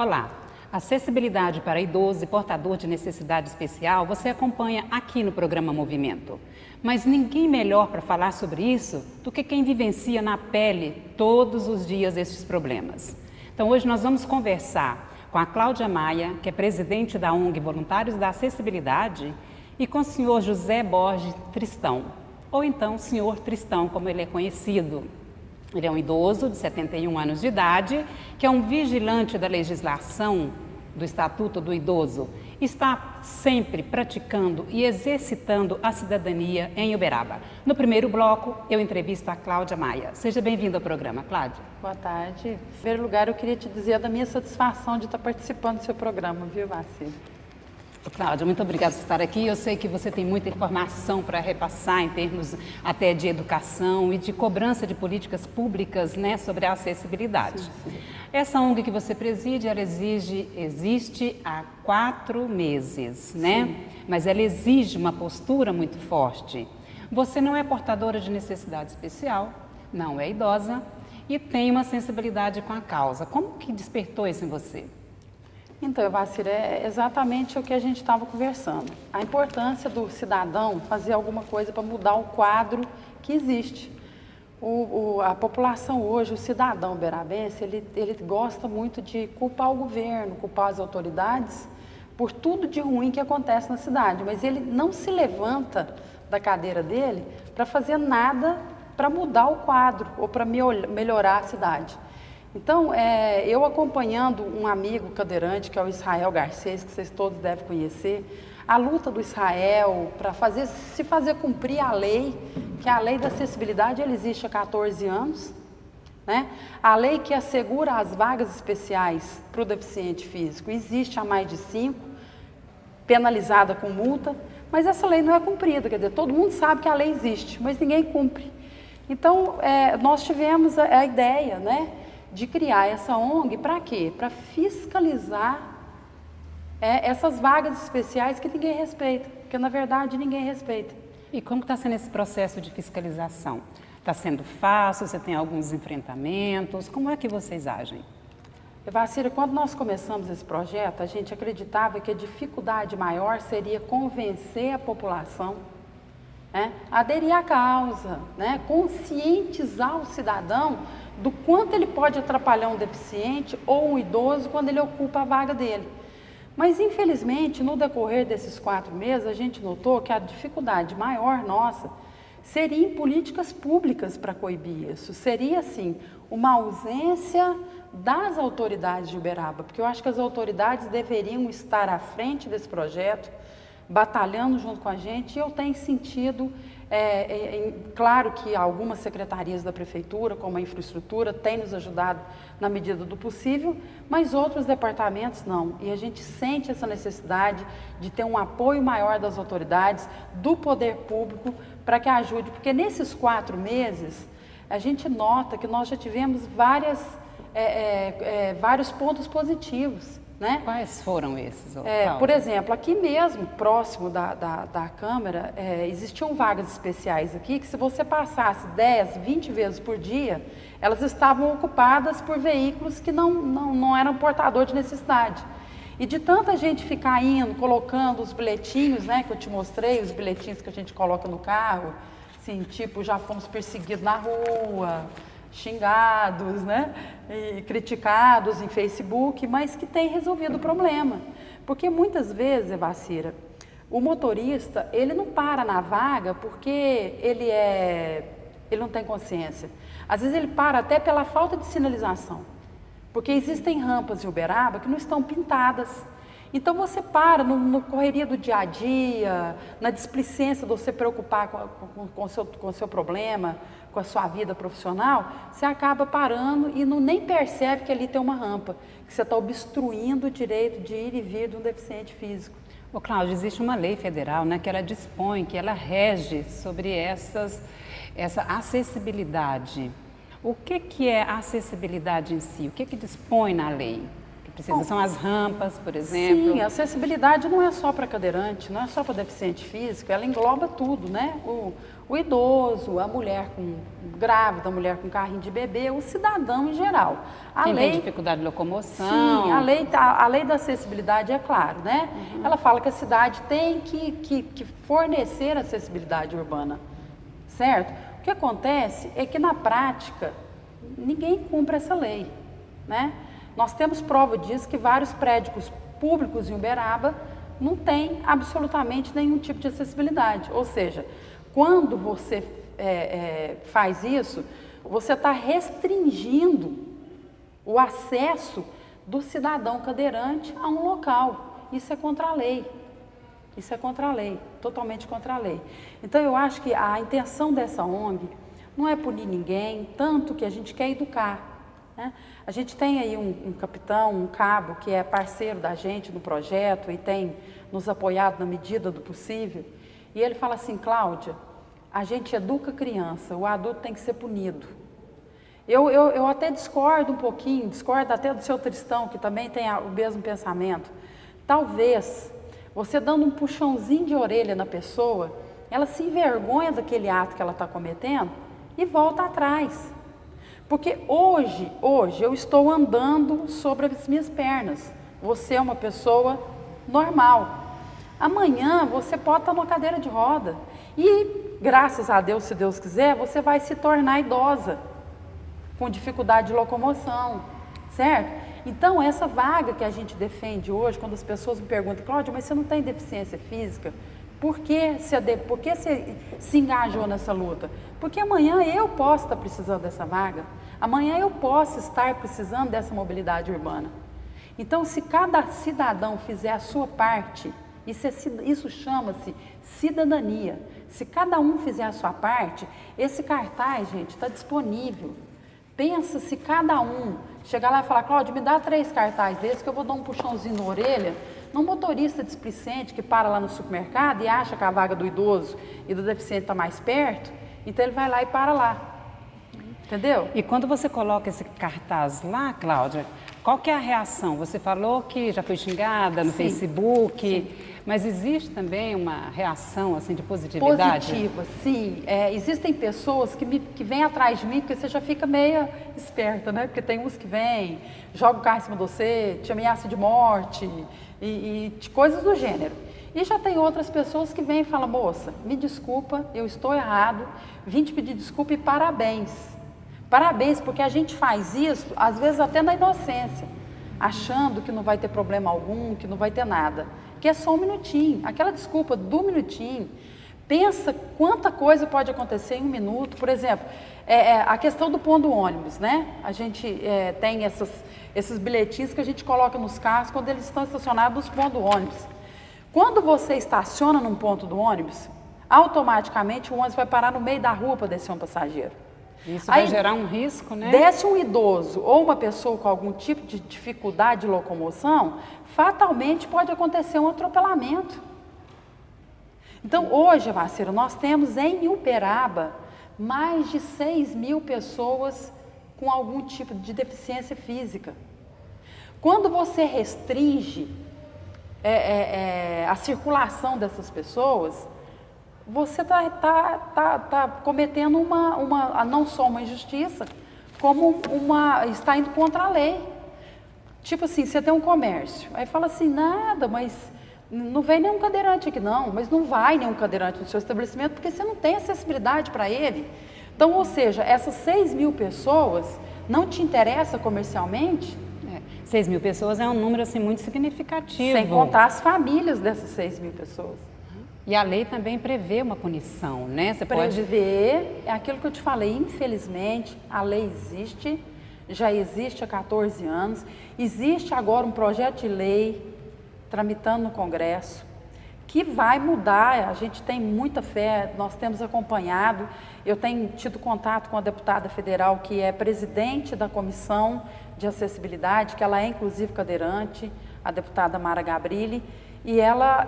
Olá, acessibilidade para idoso e portador de necessidade especial você acompanha aqui no programa Movimento. Mas ninguém melhor para falar sobre isso do que quem vivencia na pele todos os dias estes problemas. Então hoje nós vamos conversar com a Cláudia Maia, que é presidente da ONG Voluntários da Acessibilidade, e com o senhor José Borges Tristão, ou então senhor Tristão, como ele é conhecido. Ele é um idoso de 71 anos de idade, que é um vigilante da legislação do Estatuto do Idoso. Está sempre praticando e exercitando a cidadania em Uberaba. No primeiro bloco, eu entrevisto a Cláudia Maia. Seja bem-vinda ao programa, Cláudia. Boa tarde. Em primeiro lugar, eu queria te dizer da minha satisfação de estar participando do seu programa, viu, Vacilo? Cláudia, muito obrigada por estar aqui. Eu sei que você tem muita informação para repassar em termos até de educação e de cobrança de políticas públicas, né, sobre a acessibilidade. Sim. Essa ONG que você preside, ela existe há 4 meses, né? Sim. Mas ela exige uma postura muito forte. Você não é portadora de necessidade especial, não é idosa e tem uma sensibilidade com a causa. Como que despertou isso em você? Então, Vacilo, é exatamente o que a gente estava conversando. A importância do cidadão fazer alguma coisa para mudar o quadro que existe. A população hoje, o cidadão uberabense, ele gosta muito de culpar o governo, culpar as autoridades por tudo de ruim que acontece na cidade, mas ele não se levanta da cadeira dele para fazer nada para mudar o quadro ou para melhorar a cidade. Então, eu acompanhando um amigo cadeirante, que é o Israel Garcês, que vocês todos devem conhecer, a luta do Israel para se fazer cumprir a lei, que a lei da acessibilidade ela existe há 14 anos, né? A lei que assegura as vagas especiais para o deficiente físico existe há mais de 5, penalizada com multa, mas essa lei não é cumprida, quer dizer, todo mundo sabe que a lei existe, mas ninguém cumpre. Então, nós tivemos a ideia, né, de criar essa ONG para quê? Para fiscalizar essas vagas especiais que ninguém respeita, porque na verdade ninguém respeita. E como está sendo esse processo de fiscalização? Está sendo fácil? Você tem alguns enfrentamentos? Como é que vocês agem? Vacilo, quando nós começamos esse projeto, a gente acreditava que a dificuldade maior seria convencer a população, né, a aderir à causa, né, conscientizar o cidadão do quanto ele pode atrapalhar um deficiente ou um idoso quando ele ocupa a vaga dele. Mas, infelizmente, no decorrer desses 4 meses, a gente notou que a dificuldade maior nossa seria em políticas públicas para coibir isso. Seria, assim, uma ausência das autoridades de Uberaba, porque eu acho que as autoridades deveriam estar à frente desse projeto, batalhando junto com a gente, e eu tenho sentido, claro que algumas secretarias da prefeitura, como a infraestrutura, têm nos ajudado na medida do possível, mas outros departamentos não. E a gente sente essa necessidade de ter um apoio maior das autoridades, do poder público, para que ajude, porque nesses 4 meses, a gente nota que nós já tivemos vários pontos positivos. Né? Quais foram esses? Por exemplo, aqui mesmo, próximo da Câmara, existiam vagas especiais aqui que se você passasse 10, 20 vezes por dia, elas estavam ocupadas por veículos que não eram portador de necessidade. E de tanta gente ficar indo, colocando os bilhetinhos, né, que eu te mostrei, os bilhetinhos que a gente coloca no carro, assim, tipo, já fomos perseguidos na rua, xingados, né, e criticados em Facebook, mas que tem resolvido o problema. Porque muitas vezes, Vacira, o motorista, ele não para na vaga porque ele não tem consciência. Às vezes ele para até pela falta de sinalização, porque existem rampas em Uberaba que não estão pintadas. Então você para no correria do dia a dia, na displicência de você preocupar com o seu problema, com a sua vida profissional, você acaba parando e nem percebe que ali tem uma rampa, que você está obstruindo o direito de ir e vir de um deficiente físico. Ô, Cláudia, existe uma lei federal, né, que ela dispõe, que ela rege sobre essa acessibilidade. O que é a acessibilidade em si? O que dispõe na lei? que precisa? São as rampas, por exemplo? Sim, a acessibilidade não é só para cadeirante, não é só para deficiente físico, ela engloba tudo, né? O idoso, a mulher grávida, a mulher com carrinho de bebê, o cidadão em geral. Quem tem dificuldade de locomoção. Sim, a lei da acessibilidade é claro, né? Ela fala que a cidade tem que fornecer acessibilidade urbana, certo? O que acontece é que na prática ninguém cumpre essa lei, né? Nós temos prova disso que vários prédios públicos em Uberaba não têm absolutamente nenhum tipo de acessibilidade. Ou seja, quando você faz isso, você está restringindo o acesso do cidadão cadeirante a um local. Isso é contra a lei. Isso é contra a lei, totalmente contra a lei. Então, eu acho que a intenção dessa ONG não é punir ninguém, tanto que a gente quer educar, né? A gente tem aí um capitão, um cabo, que é parceiro da gente no projeto e tem nos apoiado na medida do possível. E ele fala assim: Cláudia, a gente educa criança, o adulto tem que ser punido. Eu até discordo um pouquinho, discordo até do seu Tristão, que também tem o mesmo pensamento. Talvez você dando um puxãozinho de orelha na pessoa, ela se envergonha daquele ato que ela está cometendo e volta atrás. Porque hoje eu estou andando sobre as minhas pernas. Você é uma pessoa normal. Amanhã você pode estar numa cadeira de roda. E, graças a Deus, se Deus quiser, você vai se tornar idosa, com dificuldade de locomoção, certo? Então, essa vaga que a gente defende hoje, quando as pessoas me perguntam: Cláudia, mas você não tem deficiência física? Por que você se engajou nessa luta? Porque amanhã eu posso estar precisando dessa vaga, amanhã eu posso estar precisando dessa mobilidade urbana. Então, se cada cidadão fizer a sua parte, isso chama-se cidadania. Se cada um fizer a sua parte, esse cartaz, gente, está disponível. Pensa se cada um chegar lá e falar: Cláudia, me dá 3 cartazes desses que eu vou dar um puxãozinho na orelha. Num motorista displicente que para lá no supermercado e acha que a vaga do idoso e do deficiente está mais perto, então ele vai lá e para lá. Entendeu? E quando você coloca esse cartaz lá, Cláudia, qual que é a reação? Você falou que já foi xingada no Facebook, mas existe também uma reação assim de positividade? Positiva, sim. Existem pessoas que vêm atrás de mim porque você já fica meio esperta, né? Porque tem uns que vêm, jogam o carro em cima de você, te ameaçam de morte e coisas do gênero. E já tem outras pessoas que vêm e falam: moça, me desculpa, eu estou errado, vim te pedir desculpa e parabéns. Parabéns, porque a gente faz isso, às vezes até na inocência, achando que não vai ter problema algum, que não vai ter nada, que é só um minutinho. Aquela desculpa do minutinho, pensa quanta coisa pode acontecer em um minuto. Por exemplo, a questão do ponto do ônibus, né? A gente tem esses bilhetinhos que a gente coloca nos carros quando eles estão estacionados nos pontos do ônibus. Quando você estaciona num ponto do ônibus, automaticamente o ônibus vai parar no meio da rua para descer um passageiro. Isso vai gerar um risco, né? Desce um idoso ou uma pessoa com algum tipo de dificuldade de locomoção, fatalmente pode acontecer um atropelamento. Então, hoje, Vacira, nós temos em Uberaba mais de 6.000 pessoas com algum tipo de deficiência física. Quando você restringe a circulação dessas pessoas, você está cometendo não só uma injustiça, como está indo contra a lei. Tipo assim, você tem um comércio, aí fala assim: nada, mas não vem nenhum cadeirante aqui não, mas não vai nenhum cadeirante no seu estabelecimento porque você não tem acessibilidade para ele. Então, ou seja, essas 6.000 pessoas não te interessa comercialmente? 6.000 pessoas é um número assim muito significativo. Sem contar as famílias dessas 6.000 pessoas. E a lei também prevê uma punição, né? Você Prever, é aquilo que eu te falei, infelizmente, a lei existe, já existe há 14 anos, existe agora um projeto de lei tramitando no Congresso, que vai mudar. A gente tem muita fé, nós temos acompanhado, eu tenho tido contato com a deputada federal que é presidente da Comissão de Acessibilidade, que ela é inclusive cadeirante, a deputada Mara Gabrilli, e ela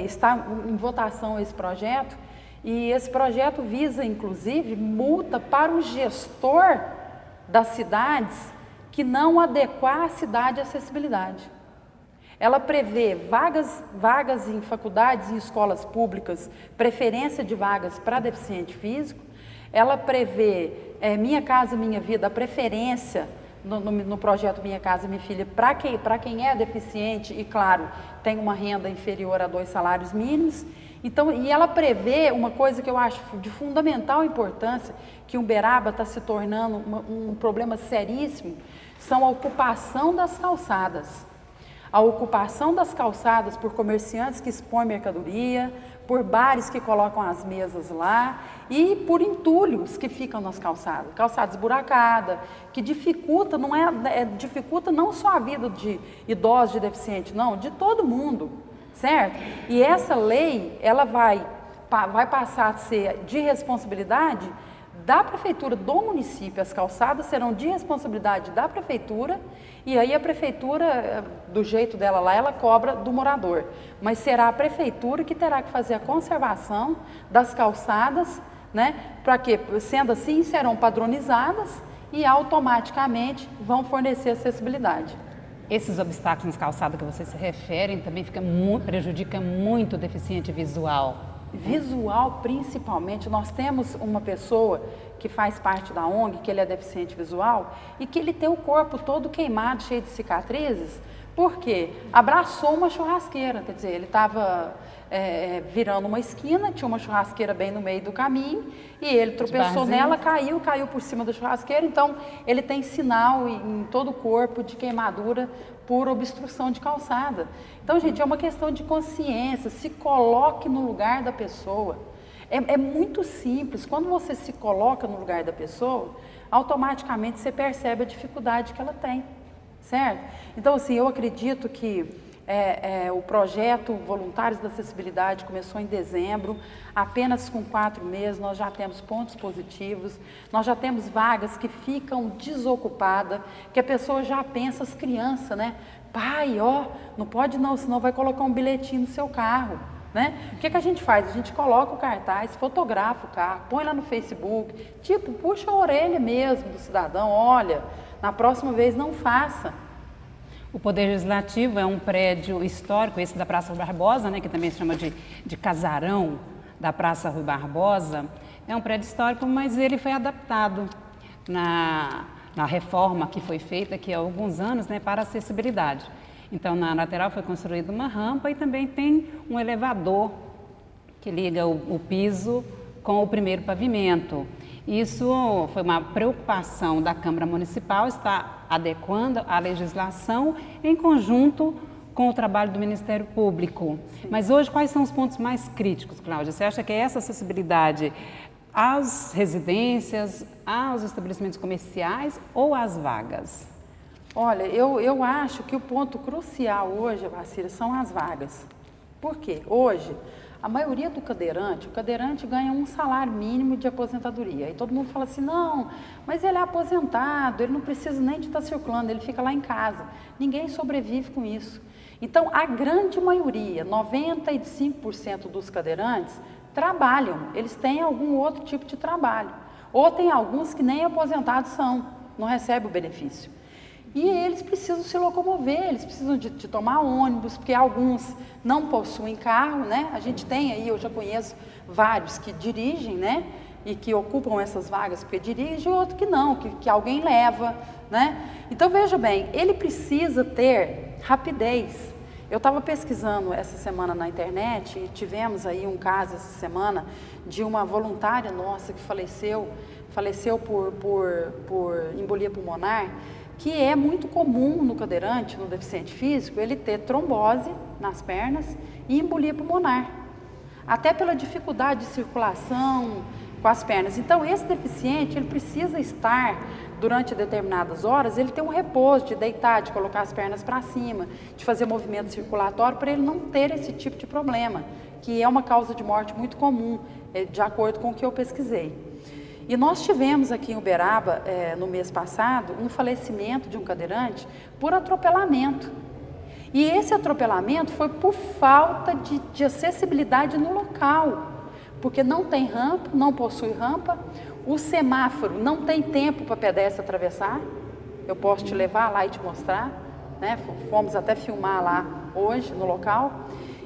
está em votação esse projeto, e esse projeto visa, inclusive, multa para o gestor das cidades que não adequar a cidade à acessibilidade. Ela prevê vagas em faculdades e escolas públicas, preferência de vagas para deficiente físico. Ela prevê Minha Casa Minha Vida, a preferência no projeto Minha Casa Minha Filha para quem é deficiente e, claro, tem uma renda inferior a 2 salários mínimos. Então, e ela prevê uma coisa que eu acho de fundamental importância, que Uberaba está se tornando um problema seríssimo, são a ocupação das calçadas. A ocupação das calçadas por comerciantes que expõem mercadoria, por bares que colocam as mesas lá e por entulhos que ficam nas calçadas. Calçada esburacada, que dificulta, dificulta não só a vida de idosos, de deficientes, não, de todo mundo, certo? E essa lei, ela vai passar a ser de responsabilidade da prefeitura do município. As calçadas serão de responsabilidade da prefeitura e aí a prefeitura, do jeito dela lá, ela cobra do morador. Mas será a prefeitura que terá que fazer a conservação das calçadas, né? Para que, sendo assim, serão padronizadas e automaticamente vão fornecer acessibilidade. Esses obstáculos nas calçadas que vocês se referem também prejudica muito o deficiente visual. Visual, principalmente. Nós temos uma pessoa que faz parte da ONG, que ele é deficiente visual e que ele tem o corpo todo queimado, cheio de cicatrizes, porque abraçou uma churrasqueira, quer dizer, ele estava virando uma esquina, tinha uma churrasqueira bem no meio do caminho e ele tropeçou nela, caiu por cima da churrasqueira, então ele tem sinal em todo o corpo de queimadura por obstrução de calçada. Então, gente, é uma questão de consciência, se coloque no lugar da pessoa. É muito simples, quando você se coloca no lugar da pessoa, automaticamente você percebe a dificuldade que ela tem, certo? Então, assim, eu acredito que o projeto Voluntários da Acessibilidade começou em dezembro, apenas com 4 meses nós já temos pontos positivos, nós já temos vagas que ficam desocupadas, que a pessoa já pensa, as crianças, né? Pai, não pode não, senão vai colocar um bilhetinho no seu carro, né? O que a gente faz? A gente coloca o cartaz, fotografa o carro, põe lá no Facebook, tipo, puxa a orelha mesmo do cidadão, olha, na próxima vez não faça. O Poder Legislativo é um prédio histórico, esse da Praça Rui Barbosa, né, que também se chama de casarão da Praça Rui Barbosa. É um prédio histórico, mas ele foi adaptado na reforma que foi feita aqui há alguns anos, né, para acessibilidade. Então, na lateral foi construída uma rampa e também tem um elevador que liga o piso com o primeiro pavimento. Isso foi uma preocupação da Câmara Municipal, está adequando a legislação em conjunto com o trabalho do Ministério Público. Sim. Mas hoje, quais são os pontos mais críticos, Cláudia? Você acha que essa acessibilidade às residências, aos estabelecimentos comerciais ou às vagas? Olha, eu acho que o ponto crucial hoje, Vacira, são as vagas. Por quê? Hoje, a maioria o cadeirante ganha um salário mínimo de aposentadoria. Aí todo mundo fala assim, não, mas ele é aposentado, ele não precisa nem de estar circulando, ele fica lá em casa. Ninguém sobrevive com isso. Então, a grande maioria, 95% dos cadeirantes, trabalham, eles têm algum outro tipo de trabalho. Ou tem alguns que nem aposentados são, não recebem o benefício. E eles precisam se locomover, eles precisam de tomar ônibus, porque alguns não possuem carro, né? A gente tem aí, eu já conheço vários que dirigem, né? E que ocupam essas vagas porque dirigem, e outro que não, que alguém leva, né? Então, veja bem, ele precisa ter rapidez. Eu estava pesquisando essa semana na internet e tivemos aí um caso essa semana de uma voluntária nossa que faleceu por embolia pulmonar, que é muito comum no cadeirante, no deficiente físico, ele ter trombose nas pernas e embolia pulmonar, até pela dificuldade de circulação com as pernas. Então, esse deficiente, ele precisa estar, durante determinadas horas, ele tem um repouso, de deitar, de colocar as pernas para cima, de fazer movimento circulatório, para ele não ter esse tipo de problema, que é uma causa de morte muito comum, de acordo com o que eu pesquisei. E nós tivemos aqui em Uberaba, no mês passado, um falecimento de um cadeirante por atropelamento. E esse atropelamento foi por falta de acessibilidade no local, porque não tem rampa, não possui rampa, o semáforo não tem tempo para pedestre atravessar, eu posso te levar lá e te mostrar, né? Fomos até filmar lá hoje, no local.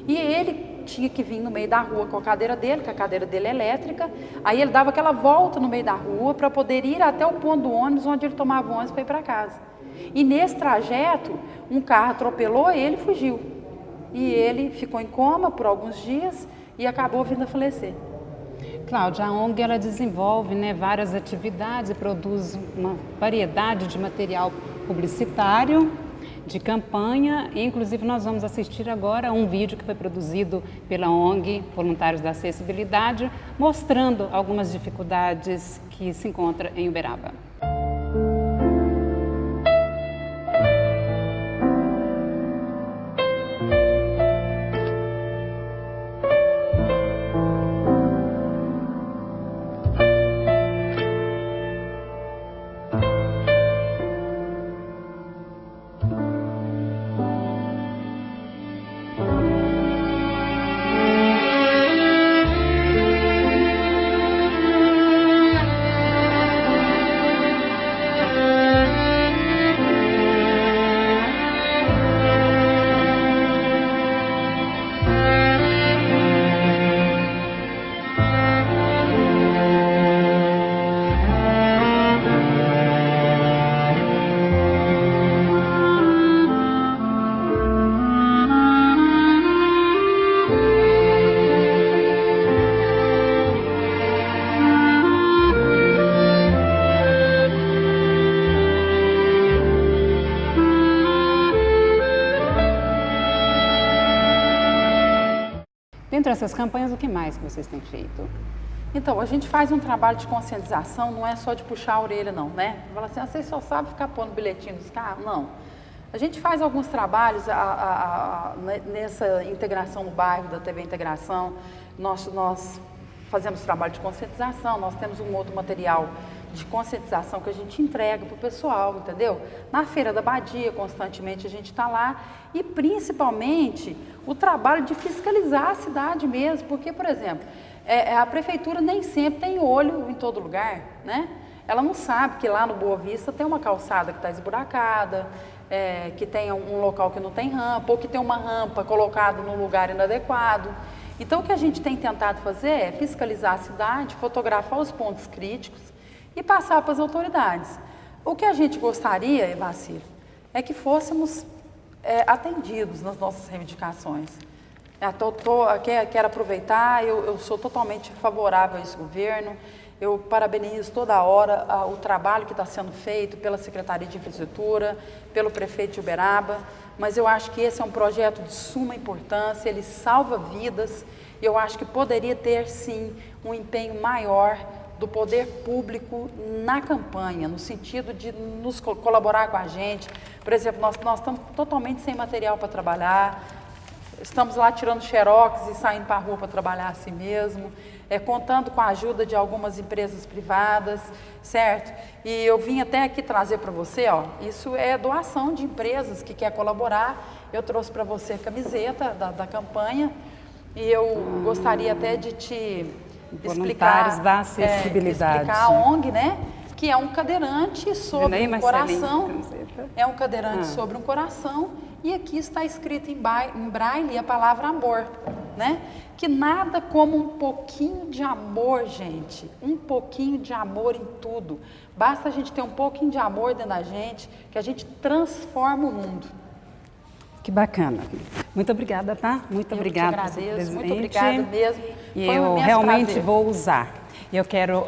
E ele tinha que vir no meio da rua com a cadeira dele, que a cadeira dele é elétrica. Aí ele dava aquela volta no meio da rua para poder ir até o ponto do ônibus, onde ele tomava o ônibus para ir para casa. E nesse trajeto, um carro atropelou ele e fugiu. E ele ficou em coma por alguns dias e acabou vindo a falecer. Cláudia, a ONG ela desenvolve, né, várias atividades e produz uma variedade de material publicitário, de campanha, e inclusive nós vamos assistir agora a um vídeo que foi produzido pela ONG Voluntários da Acessibilidade, mostrando algumas dificuldades que se encontram em Uberaba. Dentre essas campanhas, o que mais que vocês têm feito? Então, a gente faz um trabalho de conscientização, não é só de puxar a orelha não, né? Fala assim, vocês só sabem ficar pondo bilhetinho dos carros? Não. A gente faz alguns trabalhos nessa integração no bairro, da TV Integração, nós fazemos trabalho de conscientização, nós temos um outro material de conscientização que a gente entrega para o pessoal, entendeu? Na Feira da Badia, constantemente a gente está lá, e principalmente o trabalho de fiscalizar a cidade mesmo, porque, por exemplo, a prefeitura nem sempre tem olho em todo lugar, né? Ela não sabe que lá no Boa Vista tem uma calçada que está esburacada, que tem um local que não tem rampa, ou que tem uma rampa colocada num lugar inadequado. Então, o que a gente tem tentado fazer é fiscalizar a cidade, fotografar os pontos críticos e passar para as autoridades. O que a gente gostaria, Evacir, é que fôssemos atendidos nas nossas reivindicações. Quero aproveitar, eu sou totalmente favorável a esse governo, eu parabenizo toda hora o trabalho que está sendo feito pela Secretaria de Infraestrutura, pelo prefeito de Uberaba, mas eu acho que esse é um projeto de suma importância, ele salva vidas, e eu acho que poderia ter, sim, um empenho maior do poder público na campanha, no sentido de nos colaborar com a gente. Por exemplo, nós estamos totalmente sem material para trabalhar, estamos lá tirando xerox e saindo para a rua para trabalhar assim mesmo, contando com a ajuda de algumas empresas privadas, certo? E eu vim até aqui trazer para você, ó, isso é doação de empresas que quer colaborar. Eu trouxe para você a camiseta da campanha, e eu gostaria até de te Voluntários da Acessibilidade. Explicar a ONG, né? Que é um cadeirante sobre um coração. É um cadeirante sobre um coração, e aqui está escrito em braille a palavra amor, né? Que nada como um pouquinho de amor, gente. Um pouquinho de amor em tudo. Basta a gente ter um pouquinho de amor dentro da gente, que a gente transforma o mundo. Que bacana. Muito obrigada, tá? Muito obrigada. Eu te agradeço, muito obrigada mesmo. E eu realmente vou usar. Eu quero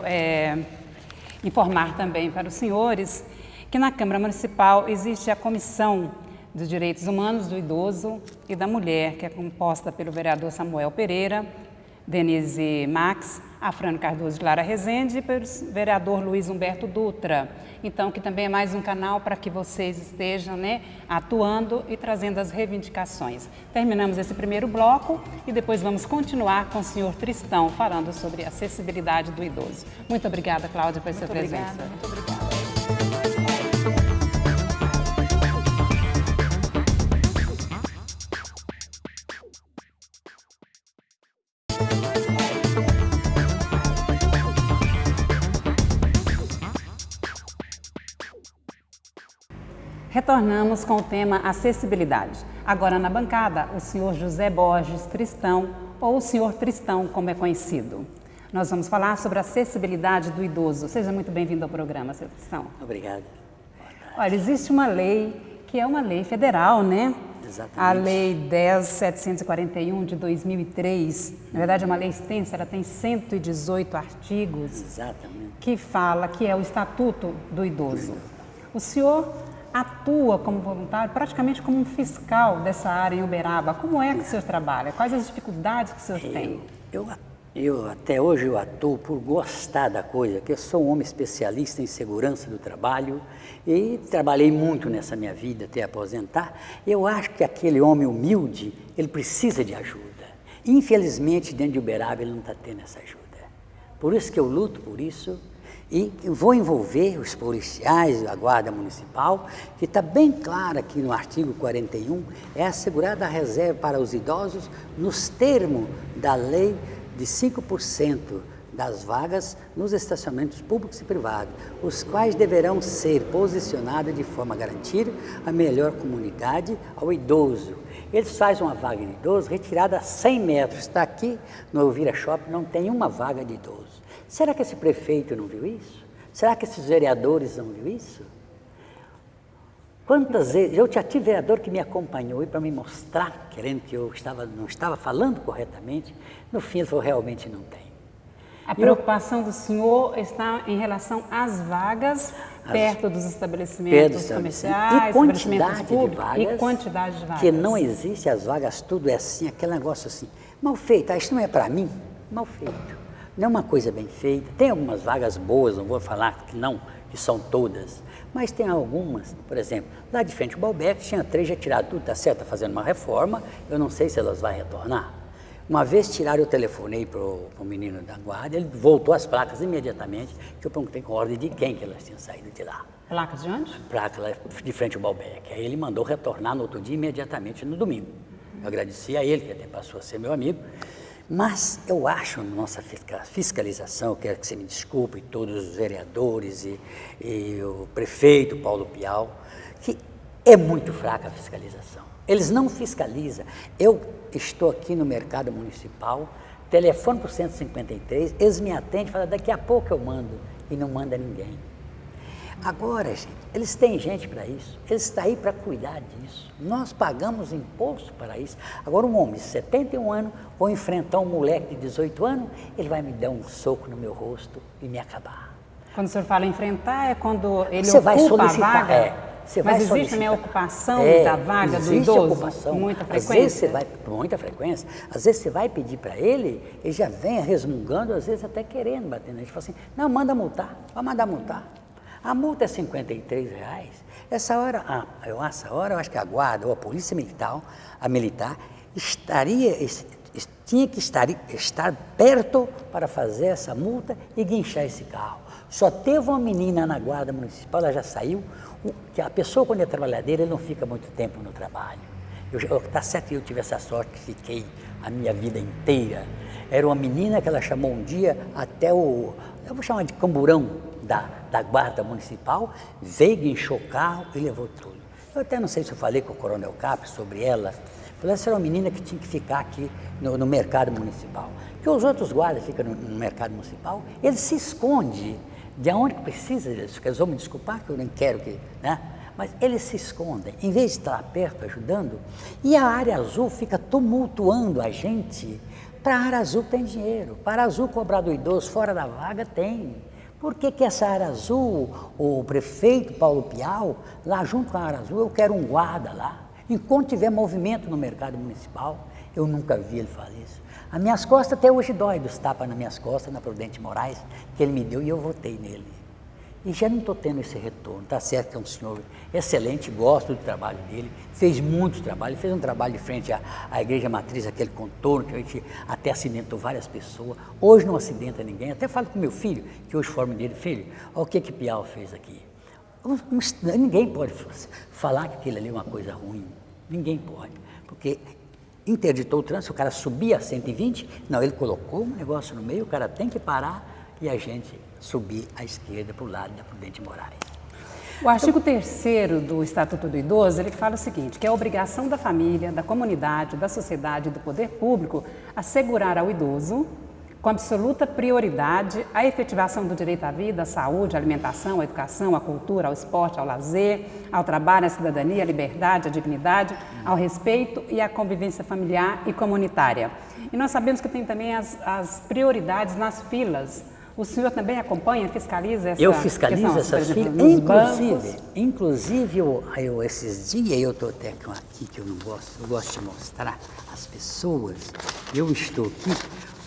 informar também para os senhores que na Câmara Municipal existe a Comissão dos Direitos Humanos do Idoso e da Mulher, que é composta pelo vereador Samuel Pereira, Denise Max, Afrânio Cardoso de Lara Rezende e pelo vereador Luiz Humberto Dutra. Então, que também é mais um canal para que vocês estejam, né, atuando e trazendo as reivindicações. Terminamos esse primeiro bloco e depois vamos continuar com o senhor Tristão, falando sobre a acessibilidade do idoso. Muito obrigada, Cláudia, por sua presença. Muito obrigada. Retornamos com o tema acessibilidade. Agora na bancada, o senhor José Borges Tristão, ou o senhor Tristão, como é conhecido. Nós vamos falar sobre a acessibilidade do idoso. Seja muito bem-vindo ao programa, senhor Tristão. Obrigado. Olha, existe uma lei que é uma lei federal, né? Exatamente. A Lei 10.741 de 2003. Na verdade, é uma lei extensa, ela tem 118 artigos. Exatamente. Que fala que é o Estatuto do Idoso. O senhor atua como voluntário, praticamente como um fiscal dessa área em Uberaba. Como é que o senhor trabalha? Quais as dificuldades que o senhor tem? Eu até hoje eu atuo por gostar da coisa, que eu sou um homem especialista em segurança do trabalho e trabalhei muito nessa minha vida até aposentar. Eu acho que aquele homem humilde, ele precisa de ajuda. Infelizmente, dentro de Uberaba, ele não está tendo essa ajuda. Por isso que eu luto por isso e vou envolver os policiais, a Guarda Municipal, que está bem claro aqui no artigo 41, é assegurada a reserva para os idosos nos termos da lei de 5% das vagas nos estacionamentos públicos e privados, os quais deverão ser posicionados de forma a garantir a melhor comunidade ao idoso. Eles fazem uma vaga de idoso retirada a 100 metros. Está aqui no Elvira Shopping, não tem uma vaga de idoso. Será que esse prefeito não viu isso? Será que esses vereadores não viram isso? Quantas vezes, eu já tive vereador que me acompanhou para me mostrar, querendo que eu não estava falando corretamente, no fim ele falou, realmente não tem. A preocupação do senhor está em relação às vagas perto dos estabelecimentos comerciais, estabelecimentos públicos e quantidade de vagas. Que não existe as vagas, tudo é assim, aquele negócio assim, mal feito, isso não é para mim, mal feito. Não é uma coisa bem feita, tem algumas vagas boas, não vou falar que não, que são todas, mas tem algumas, por exemplo, lá de frente o Balbec tinha 3 já tirado tudo, está certo, está fazendo uma reforma, eu não sei se elas vão retornar. Uma vez tiraram, eu telefonei para o menino da guarda, ele voltou as placas imediatamente, que eu perguntei com ordem de quem que elas tinham saído de lá. Placas de onde? Placa lá de frente ao Balbec. Aí ele mandou retornar no outro dia, imediatamente no domingo. Eu agradeci a ele, que até passou a ser meu amigo. Mas eu acho, na nossa fiscalização, eu quero que você me desculpe, todos os vereadores e o prefeito Paulo Pial, que é muito fraca a fiscalização. Eles não fiscalizam. Eu estou aqui no mercado municipal, telefono para o 153, eles me atendem e falam, daqui a pouco eu mando, e não manda ninguém. Agora, gente, eles têm gente para isso, eles estão aí para cuidar disso. Nós pagamos imposto para isso. Agora, um homem de 71 anos, vou enfrentar um moleque de 18 anos, ele vai me dar um soco no meu rosto e me acabar. Quando o senhor fala enfrentar, é quando ele você ocupa vai solicitar, a vaga? Mas existe também a ocupação da vaga do idoso? Ocupação. Com muita frequência? Às vezes você vai, com muita frequência, às vezes você vai pedir para ele, ele já vem resmungando, às vezes até querendo bater na gente. Fala assim, não, manda multar, vai mandar multar. A multa é R$53. Essa hora eu acho que a guarda ou a polícia militar, tinha que estar perto para fazer essa multa e guinchar esse carro. Só teve uma menina na guarda municipal, ela já saiu, que a pessoa quando é trabalhadeira, ele não fica muito tempo no trabalho. Tá certo que eu tive essa sorte que fiquei a minha vida inteira. Era uma menina que ela chamou um dia até eu vou chamar de camburão da guarda municipal, veio, guinchou o carro e levou tudo. Eu até não sei se eu falei com o Coronel Cap sobre ela, porque essa era uma menina que tinha que ficar aqui no mercado municipal. Porque os outros guardas ficam no mercado municipal, eles se escondem de onde precisa deles. Eles vão me desculpar que eu nem quero que, né? Mas eles se escondem, em vez de estar lá perto ajudando, e a área azul fica tumultuando a gente. Para a área azul tem dinheiro, para a azul cobrar do idoso fora da vaga tem. Por que essa área azul, o prefeito Paulo Pial, lá junto com a área azul, eu quero um guarda lá. Enquanto tiver movimento no mercado municipal, eu nunca vi ele falar isso. As minhas costas até hoje dói dos tapas nas minhas costas, na Prudente Moraes, que ele me deu e eu votei nele. E já não estou tendo esse retorno. Está certo que é um senhor excelente, gosto do trabalho dele, fez muito trabalho, fez um trabalho de frente à Igreja Matriz, aquele contorno que a gente até acidentou várias pessoas. Hoje não acidenta ninguém. Até falo com meu filho, que hoje forma dele, filho, olha o que Piau fez aqui. Ninguém pode falar que aquilo ali é uma coisa ruim. Ninguém pode. Porque interditou o trânsito, o cara subia a 120, não, ele colocou um negócio no meio, o cara tem que parar e a gente subir à esquerda para o lado da Prudente Moraes. O artigo 3º do Estatuto do Idoso, ele fala o seguinte, que é a obrigação da família, da comunidade, da sociedade e do poder público assegurar ao idoso, com absoluta prioridade, a efetivação do direito à vida, à saúde, à alimentação, à educação, à cultura, ao esporte, ao lazer, ao trabalho, à cidadania, à liberdade, à dignidade, ao respeito e à convivência familiar e comunitária. E nós sabemos que tem também as prioridades nas filas. O senhor também acompanha, fiscaliza essa Eu fiscalizo questão, essas por exemplo, filas, nos bancos? inclusive esses dias, eu estou até com aqui que eu não gosto, eu gosto de mostrar às pessoas, eu estou aqui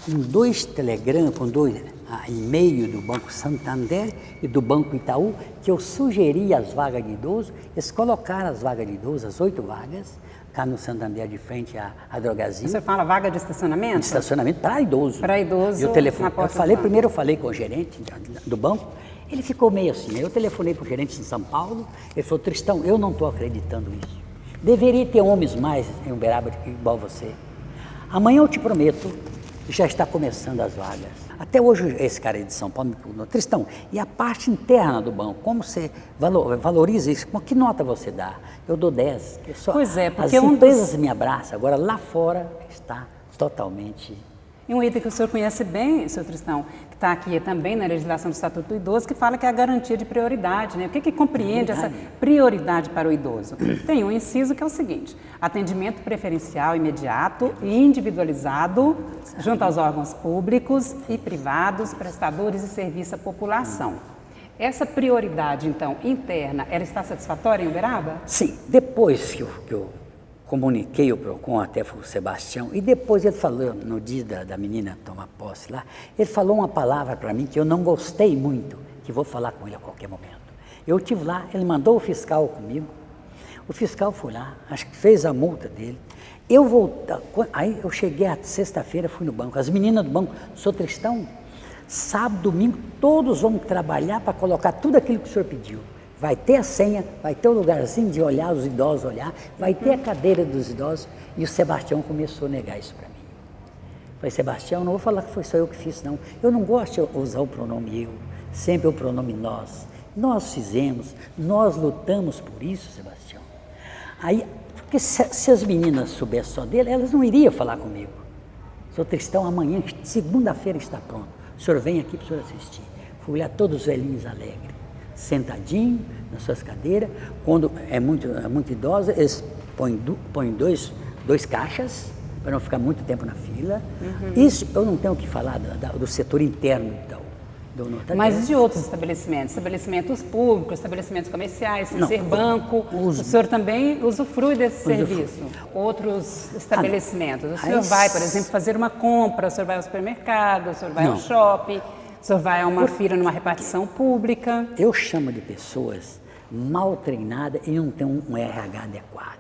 com 2 telegramas, com 2 e-mail do Banco Santander e do Banco Itaú, que eu sugeri as vagas de idoso, eles colocaram as vagas de idoso, as 8 vagas, cá no Santander de frente à Drogazil. Você fala vaga de estacionamento? De estacionamento para idoso. Para idoso, e o telefone, na porta primeiro eu falei com o gerente do banco, ele ficou meio assim, aí eu telefonei para o gerente em São Paulo, ele falou, Tristão, eu não estou acreditando nisso. Deveria ter homens mais em Uberaba igual você. Amanhã eu te prometo, já está começando as vagas. Até hoje esse cara aí de São Paulo me perguntou, Tristão, e a parte interna do banco, como você valoriza isso? Que nota você dá? Eu dou 10. Pois é, porque as empresas me abraçam, agora lá fora está totalmente... E um item que o senhor conhece bem, senhor Tristão, que está aqui também na legislação do Estatuto do Idoso, que fala que é a garantia de prioridade, né? O que compreende essa prioridade para o idoso? Tem um inciso que é o seguinte, atendimento preferencial imediato e individualizado junto aos órgãos públicos e privados, prestadores de serviço à população. Essa prioridade, então, interna, ela está satisfatória em Uberaba? Sim, depois que eu comuniquei o PROCON até o Sebastião, e depois ele falou, no dia da menina tomar posse lá, ele falou uma palavra para mim que eu não gostei muito, que vou falar com ele a qualquer momento. Eu estive lá, ele mandou o fiscal comigo, o fiscal foi lá, acho que fez a multa dele, eu voltei, aí eu cheguei a sexta-feira, fui no banco, as meninas do banco, sou Tristão, sábado, domingo, todos vão trabalhar para colocar tudo aquilo que o senhor pediu. Vai ter a senha, vai ter o lugarzinho de olhar, os idosos olhar, vai ter a cadeira dos idosos. E o Sebastião começou a negar isso para mim. Falei, Sebastião, não vou falar que foi só eu que fiz, não. Eu não gosto de usar o pronome eu, sempre o pronome nós. Nós fizemos, nós lutamos por isso, Sebastião. Aí, porque se as meninas soubessem só dele, elas não iriam falar comigo. Sou Tristão, amanhã, segunda-feira está pronto. O senhor vem aqui para o senhor assistir. Fui lá todos os velhinhos alegres. Sentadinho nas suas cadeiras, quando é muito idosa, eles põem dois caixas, para não ficar muito tempo na fila. Isso eu não tenho o que falar do setor interno, então. Mas de outros estabelecimentos? Estabelecimentos públicos, estabelecimentos comerciais, sem ser banco, o senhor também usufrui desse serviço? Outros estabelecimentos? O senhor vai, por exemplo, fazer uma compra, o senhor vai ao supermercado, o senhor vai ao shopping, o senhor vai a uma feira numa repartição pública? Eu chamo de pessoas mal treinadas e não tem um RH adequado.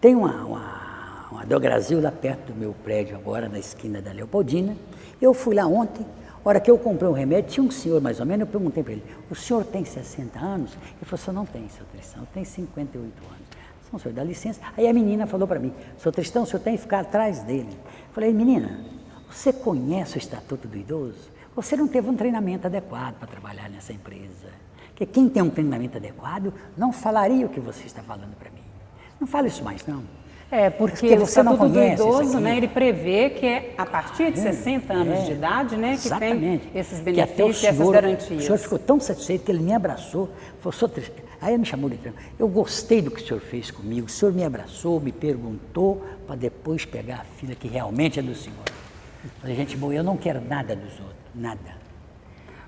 Tem uma Drogazil lá perto do meu prédio agora, na esquina da Leopoldina. Eu fui lá ontem, a hora que eu comprei um remédio, tinha um senhor mais ou menos, eu perguntei para ele, o senhor tem 60 anos? Ele falou, senhor não tem, seu Tristão, eu tenho 58 anos. Então, senhor, dá licença. Aí a menina falou para mim, seu Tristão, o senhor tem que ficar atrás dele. Eu falei, menina, você conhece o Estatuto do Idoso? Você não teve um treinamento adequado para trabalhar nessa empresa. Porque quem tem um treinamento adequado não falaria o que você está falando para mim. Não fale isso mais, não. Porque o Estatuto do Idoso, né, ele prevê que é a partir de 60 anos de idade, né, que tem esses benefícios e essas garantias. O senhor ficou tão satisfeito que ele me abraçou, falou, aí ele me chamou de treino. Eu gostei do que o senhor fez comigo, o senhor me abraçou, me perguntou, para depois pegar a filha que realmente é do senhor. Eu falei, gente boa, eu não quero nada dos outros, nada.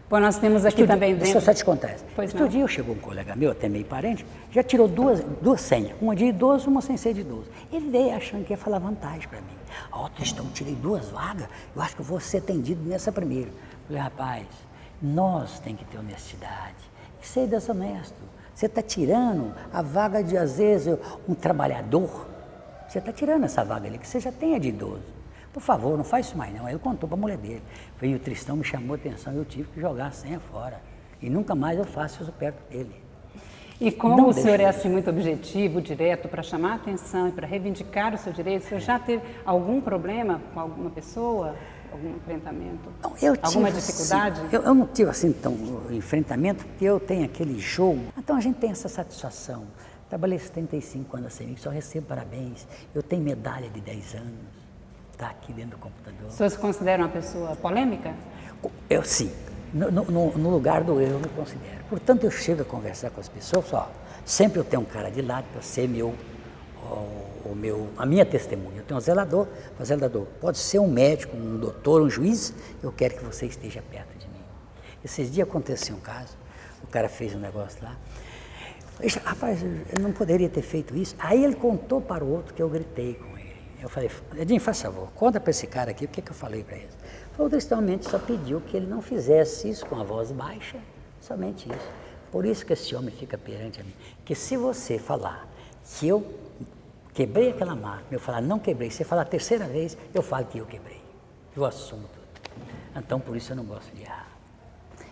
Bom, nós temos aqui também dentro... Deixa eu só te contar. Outro dia chegou um colega meu, até meio parente, já tirou duas senhas, uma de idoso, uma sem ser de idoso. Ele veio achando que ia falar vantagem para mim. Tristão, tirei 2 vagas, eu acho que eu vou ser atendido nessa primeira. Eu falei, rapaz, nós tem que ter honestidade e ser desonesto. Você está tirando a vaga de, às vezes, um trabalhador, você está tirando essa vaga ali que você já tem a de idoso. Por favor, não faz isso mais não. Aí ele contou para a mulher dele. E o Tristão me chamou a atenção e eu tive que jogar a senha fora. E nunca mais eu faço isso perto dele. E como o senhor é assim muito objetivo, direto, para chamar a atenção e para reivindicar o seu direito, o senhor já teve algum problema com alguma pessoa? algum enfrentamento? Não, eu Alguma tive, dificuldade? Assim, eu não tive assim tão enfrentamento, porque eu tenho aquele jogo. Então a gente tem essa satisfação. Trabalhei 75 anos sem mim, só recebo parabéns. Eu tenho medalha de 10 anos, está aqui dentro do computador. O senhor se considera uma pessoa polêmica? Eu sim, no lugar do eu me considero. Portanto, eu chego a conversar com as pessoas, sempre eu tenho um cara de lado para ser a minha testemunha. Eu tenho um zelador, pode ser um médico, um doutor, um juiz, eu quero que você esteja perto de mim. Esses dias aconteceu um caso, o cara fez um negócio lá, rapaz, eu não poderia ter feito isso. Aí ele contou para o outro que eu gritei com ele. Eu falei, Edinho, faz favor, conta para esse cara aqui o que eu falei para ele. O testemunho só pediu que ele não fizesse isso com a voz baixa, somente isso. Por isso que esse homem fica perante a mim. Que se você falar que eu quebrei aquela máquina, eu falar não quebrei, se você falar a terceira vez, eu falo que eu quebrei. Eu assumo tudo. Então, por isso eu não gosto de errar.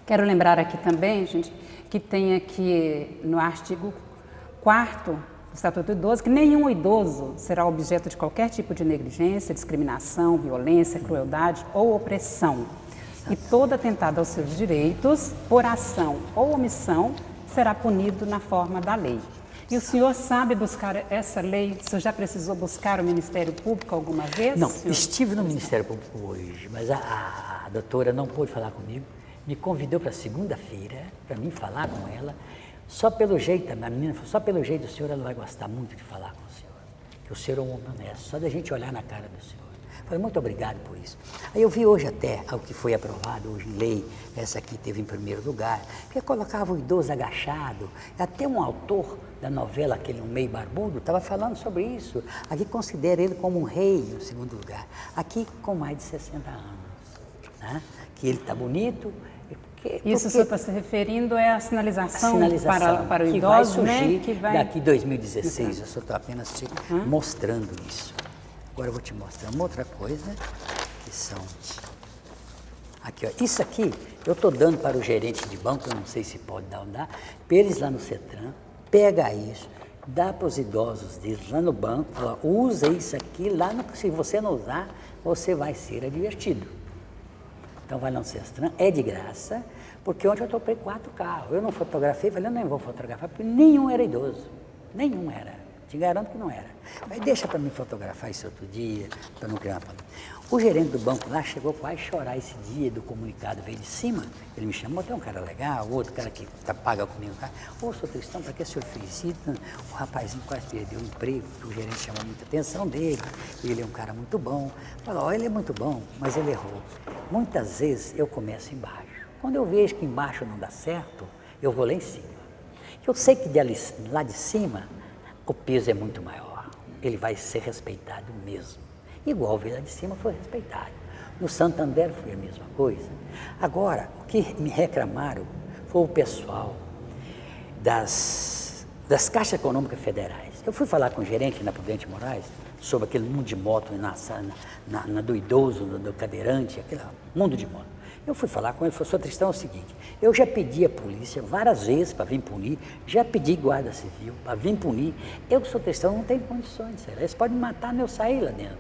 Quero lembrar aqui também, gente, que tem aqui no artigo 4º do Estatuto do Idoso, que nenhum idoso será objeto de qualquer tipo de negligência, discriminação, violência, crueldade ou opressão. E todo atentado aos seus direitos, por ação ou omissão, será punido na forma da lei. E o senhor sabe buscar essa lei? O senhor já precisou buscar o Ministério Público alguma vez? Não, senhor? estive no Ministério Público hoje, mas a doutora não pôde falar comigo, me convidou para segunda-feira, para mim falar com ela. Só pelo jeito, a menina falou, só pelo jeito do senhor ela vai gostar muito de falar com o senhor. Que o senhor é um homem honesto, só da gente olhar na cara do senhor. Falei, muito obrigado por isso. Aí eu vi hoje até o que foi aprovado hoje em lei, essa aqui teve em primeiro lugar, que colocava o idoso agachado. Até um autor da novela, aquele um meio barbudo, estava falando sobre isso. Aqui considera ele como um rei, em segundo lugar. Aqui com mais de 60 anos. Né? Que ele está bonito. Isso o senhor está se referindo é a sinalização, para o que idoso, vai surgir, né? Que vai... daqui 2016. Eu só estou apenas te mostrando isso. Agora eu vou te mostrar uma outra coisa, que são... Aqui, ó. Isso aqui eu estou dando para o gerente de banco, eu não sei se pode dar ou não dá, para eles lá no CETRAN, pega isso, dá para os idosos deles lá no banco, fala, usa isso aqui, se você não usar, você vai ser advertido. Então vai lá no CETRAN, é de graça, porque ontem eu topei 4 carros, eu não fotografei, falei, eu nem vou fotografar, porque nenhum era idoso, nenhum era. Te garanto que não era. Mas deixa para mim fotografar isso outro dia, para não criar uma palavra. O gerente do banco lá chegou quase a chorar esse dia do comunicado, veio de cima, ele me chamou, tem um cara legal, outro cara que paga comigo, ô, seu Tristão, para que o senhor felicita? O rapazinho quase perdeu o emprego, porque o gerente chamou muita atenção dele, ele é um cara muito bom. Falou, ele é muito bom, mas ele errou. Muitas vezes eu começo embaixo. Quando eu vejo que embaixo não dá certo, eu vou lá em cima. Eu sei que lá de cima, o peso é muito maior, ele vai ser respeitado mesmo. Igual o lá de cima foi respeitado. No Santander foi a mesma coisa. Agora, o que me reclamaram foi o pessoal das Caixas Econômicas Federais. Eu fui falar com o gerente na Prudente Moraes sobre aquele mundo de moto do idoso, do cadeirante, aquele mundo de moto. Eu fui falar com ele, falou, seu Tristão, é o seguinte, eu já pedi a polícia várias vezes para vir punir, já pedi guarda civil para vir punir, eu, seu Tristão, não tenho condições, eles podem me matar se eu sair lá dentro.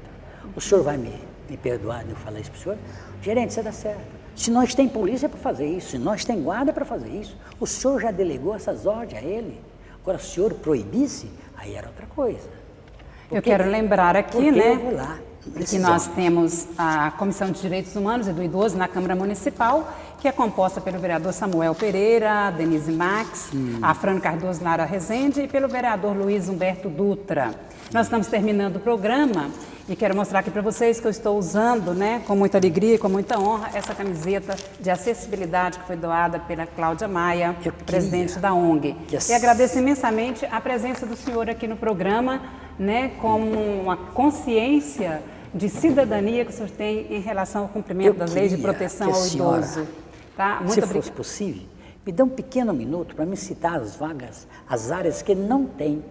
O senhor vai me perdoar de eu falar isso para o senhor? Gerente, você dá certo. Se nós tem polícia para fazer isso, se nós tem guarda para fazer isso, o senhor já delegou essas ordens a ele. Agora, se o senhor proibisse, aí era outra coisa. Eu quero lembrar aqui, né? Eu vou lá. Que nós temos a Comissão de Direitos Humanos e do Idoso na Câmara Municipal, que é composta pelo vereador Samuel Pereira, Denise Max, a Fran Cardoso Lara Rezende e pelo vereador Luiz Humberto Dutra. Nós estamos terminando o programa e quero mostrar aqui para vocês que eu estou usando, né, com muita alegria e com muita honra, essa camiseta de acessibilidade que foi doada pela Cláudia Maia, presidente da ONG. E agradeço imensamente a presença do senhor aqui no programa, né, como uma consciência de cidadania que o senhor tem em relação ao cumprimento das leis de proteção ao idoso. Tá? Muito se fosse possível, me dê um pequeno minuto para me citar as vagas, as áreas que não tem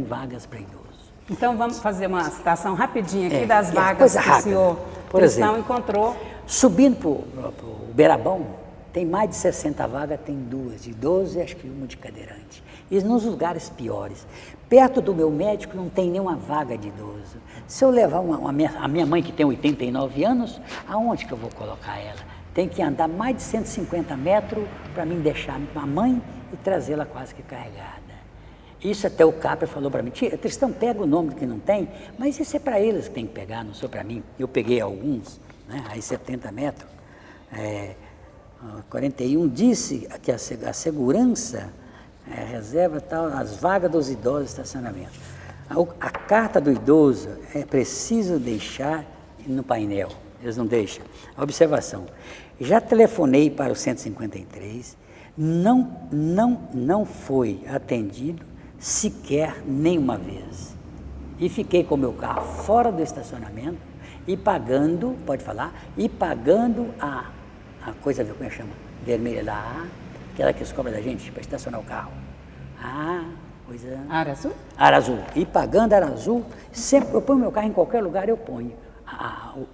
vagas para idoso. Então vamos fazer uma citação rapidinha aqui das vagas que o senhor por exemplo, encontrou. Subindo para o Beirabão, tem mais de 60 vagas, tem 2 de idoso e acho que uma de cadeirante. E nos lugares piores. Perto do meu médico não tem nenhuma vaga de idoso. Se eu levar a minha mãe, que tem 89 anos, aonde que eu vou colocar ela? Tem que andar mais de 150 metros para mim deixar a mãe e trazê-la quase que carregada. Isso até o Capra falou para mim, Tristão, pega o nome que não tem, mas isso é para eles que tem que pegar, não sou para mim. Eu peguei alguns, né, aí 70 metros. 41 disse que a segurança reserva tal, as vagas dos idosos de estacionamento. A carta do idoso é preciso deixar no painel, eles não deixam. Observação, já telefonei para o 153, não foi atendido sequer nenhuma vez. E fiquei com o meu carro fora do estacionamento e pagando, pode falar, e pagando a coisa, como é que chama? Vermelha lá, aquela que cobra da gente para estacionar o carro. Coisa... Ara azul? Ara azul. E pagando ara azul, sempre eu ponho meu carro em qualquer lugar, eu ponho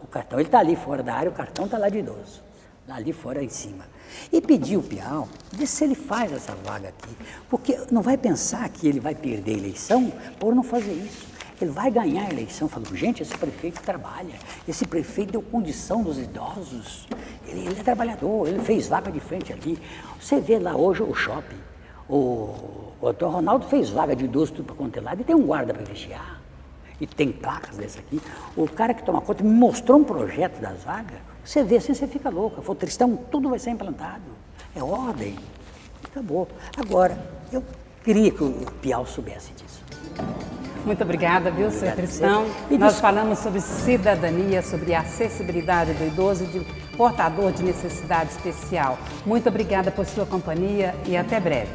o cartão. Ele está ali fora da área, o cartão está lá de idoso. Lá ali fora, em cima. E pedi o Piau, ver se ele faz essa vaga aqui. Porque não vai pensar que ele vai perder a eleição por não fazer isso. Ele vai ganhar a eleição. Falando, gente, esse prefeito trabalha. Esse prefeito deu condição dos idosos. Ele é trabalhador, ele fez vaga de frente ali. Você vê lá hoje o shopping. O Dr. Ronaldo fez vaga de idoso tudo para quanto é lado. E tem um guarda para vigiar. E tem placas desse aqui. O cara que toma conta me mostrou um projeto das vagas. Você vê assim, você fica louco. Falou, Tristão, tudo vai ser implantado. É ordem. Acabou. Agora, eu queria que o Piau soubesse disso. Muito obrigada, viu, senhor Tristão? Nós falamos sobre cidadania, sobre acessibilidade do idoso e de portador de necessidade especial. Muito obrigada por sua companhia e até breve.